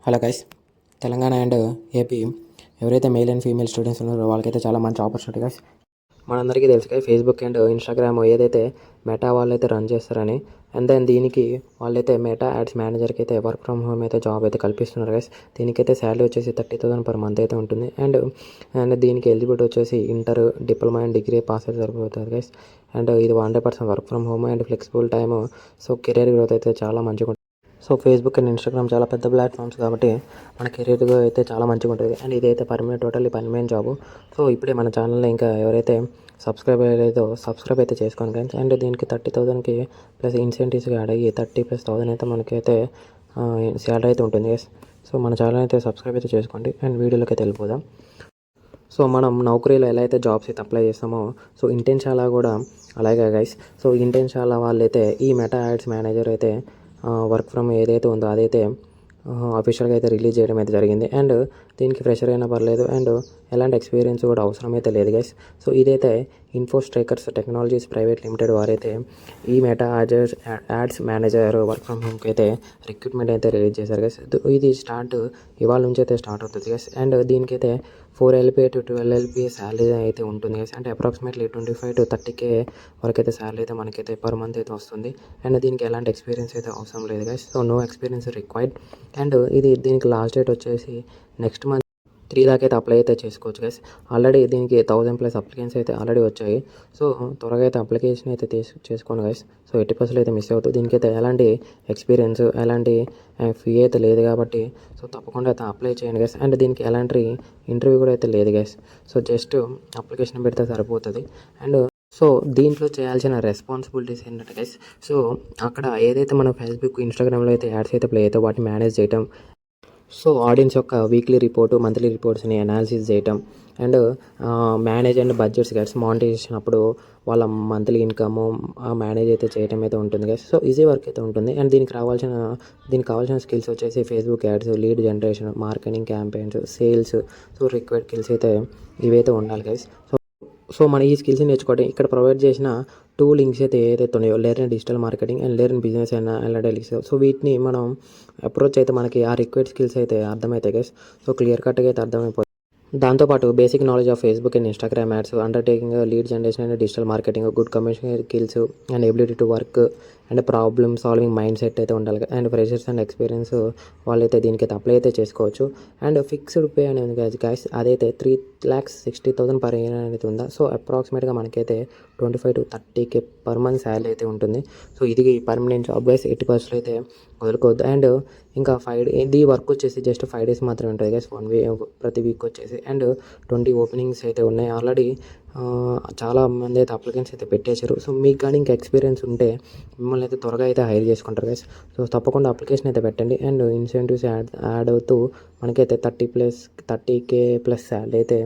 Hello guys, Telangana and AP ఎవరైతే male and female students ఉన్నారో వాళ్ళకైతే చాలా మంచి ఆపర్చునిటీ గైస్. మనందరికీ తెలుసు కదా, ఫేస్బుక్ అండ్ ఇన్స్టాగ్రామ్ ఏదైతే మెటా వాళ్ళైతే రన్ చేస్తారని. అండ్ దెన్ దీనికి వాళ్ళైతే మెటా యాడ్స్ మేనేజర్కి అయితే వర్క్ ఫ్రమ్ హోమ్ అయితే జాబ్ అయితే కల్పిస్తున్నారు గైస్. దీనికైతే శాలరీ వచ్చేసి 30,000 పర్ మంత్ అయితే ఉంటుంది. అండ్ దీనికి ఎలిజిబిలిటీ వచ్చేసి inter, diploma and degree pass అయితే సరిపోతుంది గైస్. అండ్ ఇది 100% work from home and flexible time. So career growth అయితే చాలా మంచిగా ఉంటుంది. సో ఫేస్బుక్ అండ్ ఇన్స్టాగ్రామ్ చాలా పెద్ద ప్లాట్ఫామ్స్ కాబట్టి మన కెరీర్గా అయితే చాలా మంచిగా ఉంటుంది. అండ్ ఇదైతే టోటల్లీ పర్మనెంట్ జాబ్. సో ఇప్పుడే మన ఛానల్లో ఇంకా ఎవరైతే సబ్స్క్రైబ్ అయ్యేదో సబ్స్క్రైబ్ అయితే చేసుకోండి గైస్. అండ్ దీనికి 30,000కి ప్లస్ ఇన్సెంటివ్స్గా యాడ్ అయ్యి 30,000+ అయితే మనకైతే శాలరీ అయితే ఉంటుంది గైస్. సో మన ఛానల్ అయితే సబ్స్క్రైబ్ అయితే చేసుకోండి. అండ్ వీడియోలోకి అయితే వెళ్ళిపోదాం. సో మనం నౌకరీలో ఎలా అయితే జాబ్స్ అయితే అప్లై చేస్తామో, సో ఇంటెన్షాలా కూడా అలాగే గైస్. సో ఇంటెన్షాలా వాళ్ళైతే ఈ మెటా యాడ్స్ మేనేజర్ అయితే వర్క్ ఫ్రమ్ ఏదైతే ఉందో అదైతే అఫీషియల్గా అయితే రిలీజ్ చేయడం అయితే జరిగింది. అండ్ దీనికి ఫ్రెషర్ అయినా పర్లేదు, అండ్ ఎలాంటి ఎక్స్పీరియన్స్ కూడా అవసరం అయితే లేదు గైస్. సో ఇదైతే ఇన్ఫోస్ట్రైకర్స్ టెక్నాలజీస్ ప్రైవేట్ లిమిటెడ్ వారైతే ఈ Meta ads manager work from హోమ్కి అయితే రిక్రూట్మెంట్ అయితే రిలీజ్ చేశారు గైస్. ఇది ఇవాళ నుంచి అయితే స్టార్ట్ అవుతుంది గైస్. అండ్ దీనికైతే 4 LP to 12 LP శాలరీ అయితే ఉంటుంది గైస్. అంటే అప్రాక్సిమేట్లీ 25 to 30K వరకు అయితే శాలరీ అయితే మనకైతే పర్ మంత్ అయితే వస్తుంది. అండ్ దీనికి ఎలాంటి ఎక్స్పీరియన్స్ అయితే అవసరం లేదు guys. So no experience required. And దీనికి లాస్ట్ డేట్ వచ్చేసి నెక్స్ట్ మంత్ 3 దాకా అయితే అప్లై అయితే చేసుకోవచ్చు గైస్. ఆల్రెడీ దీనికి 1000+ అప్లికెంట్స్ అయితే ఆల్రెడీ వచ్చాయి. సో త్వరగా అయితే అప్లికేషన్ అయితే చేసుకోండి గైస్. సో 80% అయితే మిస్ అవుతుంది. దీనికైతే ఎలాంటి ఎక్స్పీరియన్స్, ఎలాంటి ఫీ అయితే లేదు కాబట్టి సో తప్పకుండా అయితే అప్లై చేయండి గైస్. అండ్ దీనికి ఎలాంటి ఇంటర్వ్యూ కూడా అయితే లేదు గైస్. సో జస్ట్ అప్లికేషన్ పెడితే సరిపోతుంది. అండ్ సో దీంట్లో చేయాల్సిన రెస్పాన్సిబిలిటీస్ ఏంటంటే గైస్, సో అక్కడ ఏదైతే మనం ఫేస్బుక్, ఇన్స్టాగ్రామ్లో అయితే యాడ్స్ అయితే ప్లే అవుతాయో వాటిని మేనేజ్ చేయటం, సో ఆడియన్స్ యొక్క వీక్లీ రిపోర్టు, మంత్లీ రిపోర్ట్స్ని అనాలిసిస్ చేయటం, and manage and budgets guys. Monetization అప్పుడు వాళ్ళ మంత్లీ ఇన్కమ్ మేనేజ్ అయితే చేయడం అయితే ఉంటుంది గైస్. సో ఈజీ వర్క్ అయితే ఉంటుంది. అండ్ దీనికి కావాల్సిన స్కిల్స్ వచ్చేసి Facebook ads, lead generation, marketing campaigns, sales, so required skills అయితే ఇవైతే ఉండాలి గైస్. సో మన ఈ స్కిల్స్ని నేర్చుకోవడం ఇక్కడ ప్రొవైడ్ చేసిన 2 లింక్స్ అయితే ఏదైతే ఉన్నాయో, learn digital marketing and learn business and analytics. So వీటిని మనం అప్రోచ్ అయితే మనకి ఆ రిక్వైర్డ్ స్కిల్స్ అయితే అర్థమవుతాయి గైస్. సో క్లియర్ కట్గా అయితే అర్థమైపోతుంది. దాంతోపాటు basic knowledge of Facebook and Instagram ads, undertaking lead generation and digital marketing, good communication skills and ability to work and problem solving mind set అయితే ఉండాలి. అండ్ ఫ్రెషర్స్ అండ్ ఎక్స్పీరియన్స్ వాళ్ళైతే దీనికైతే apply అయితే చేసుకోవచ్చు. అండ్ ఫిక్స్డ్ పే అనేది guys అదైతే 3,60,000 per year అనేది ఉందా. సో అప్రాక్సిమేట్గా మనకైతే 25 to 30K per month salary అయితే ఉంటుంది. సో ఇది పర్మనెంట్ జాబ్ గైస్. 80% అయితే వదులుకోవద్దు. అండ్ ఇంకా 5 ఇది వర్క్ వచ్చేసి జస్ట్ 5 days మాత్రమే ఉంటుంది గైస్, 1 week ప్రతి వీక్ వచ్చేసి. అండ్ 20 ఓపెనింగ్స్ అయితే ఉన్నాయి ఆల్రెడీ. చాలా మంది అయితే అప్లికెంట్స్ అయితే పెట్టేశారు. సో మీకు కానీ ఇంకా ఎక్స్పీరియన్స్ ఉంటే మిమ్మల్ని అయితే త్వరగా అయితే హైర్ చేసుకుంటారు గైస్. సో తప్పకుండా అప్లికేషన్ అయితే పెట్టండి. అండ్ ఇన్సెంటివ్స్ యాడ్ అవుతూ మనకైతే 30K+ శాలరీ అయితే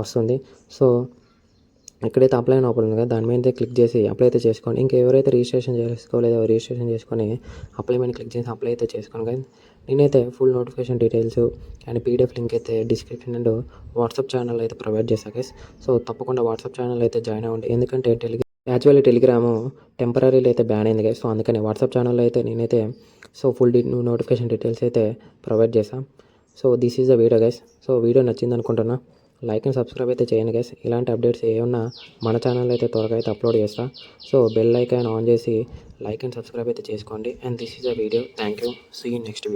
వస్తుంది. సో ఎక్కడైతే అప్లై అని ఓపెన్ ఉంది కదా దాని మీద క్లిక్ చేసి అప్లై అయితే చేసుకోండి. ఇంకా ఎవరైతే రిజిస్ట్రేషన్ చేసుకోలేదో రిజిస్ట్రేషన్ చేసుకొని అప్లై మీద క్లిక్ చేసి అప్లై అయితే చేసుకోండి గైస్. నేనైతే full notification details and PDF link అయితే డిస్క్రిప్షన్ అండ్ వాట్సాప్ ఛానల్ అయితే ప్రొవైడ్ చేస్తాను గైస్. సో తప్పకుండా వాట్సాప్ ఛానల్ అయితే జాయిన్ అవ్వండి. ఎందుకంటే యాక్చువల్లీ టెలిగ్రాము టెంపరీలో అయితే బ్యాన్ అయింది గైస్. సో అందుకని వాట్సాప్ ఛానల్లో అయితే నేనైతే సో ఫుల్ నోటిఫికేషన్ డీటెయిల్స్ అయితే ప్రొవైడ్ చేస్తాను. So this is the video guys. So video నచ్చింది అనుకుంటున్నా. లైక్ అండ్ సబ్స్క్రైబ్ అయితే చేయండి గైస్. ఇలాంటి అప్డేట్స్ ఏమన్నా మన ఛానల్ అయితే త్వరగా అయితే అప్లోడ్ చేస్తా. సో బెల్ ఐకాన్ ఆన్ చేసి లైక్ అండ్ సబ్స్క్రైబ్ అయితే చేసుకోండి. And this is the video. Thank you. See you next video.